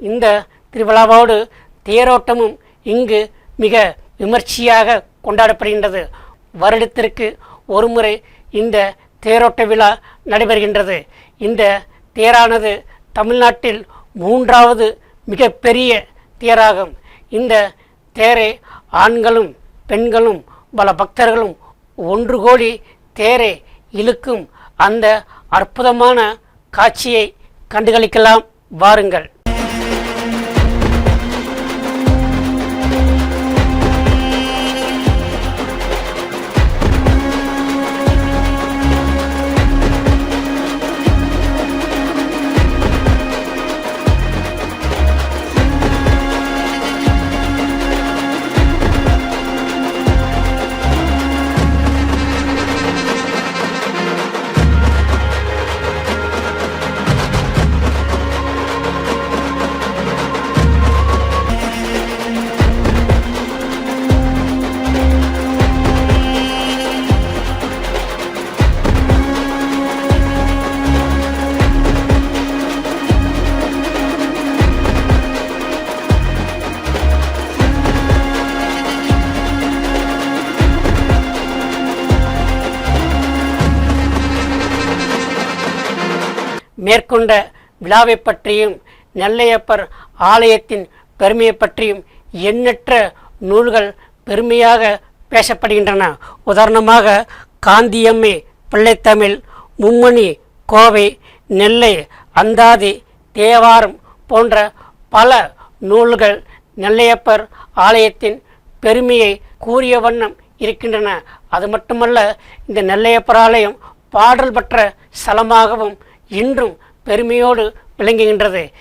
இந்த திருவிழாவோடு தேரோட்டமும் இங்கு மிக விமர்சையாக கொண்டாடப்படுகின்றது. வருடத்திற்கு ஒருமுறை இந்த தேரோட்ட விழா நடைபெறுகின்றது. இந்த தேரானது தமிழ்நாட்டில் 3வது மிகப்பெரிய தேராகும். இந்த தேரை ஆண்களும் பெண்களும் பல பக்தர்களும் ஒன்று கோடி தேரை இழுக்கும் அந்த அற்புதமான காட்சியை கண்டுகளிக்கலாம். வாருங்கள். மேற்கொண்ட விழாவை பற்றியும் நெல்லையப்பர் ஆலயத்தின் பெருமையை பற்றியும் எண்ணற்ற நூல்கள் பெருமையாக பேசப்படுகின்றன. உதாரணமாக காந்தியம்மை பிள்ளைத்தமிழ், மும்மணி கோவை, நெல்லை அந்தாதி, தேவாரம் போன்ற பல நூல்கள் நெல்லையப்பர் ஆலயத்தின் பெருமையை கூறிய வண்ணம் இருக்கின்றன. அது மட்டுமல்ல, இந்த நெல்லையப்பர் ஆலயம் பாடல் பெற்ற ஸ்தலமாகவும் இன்றும் பெருமையோடு விளங்குகின்றது.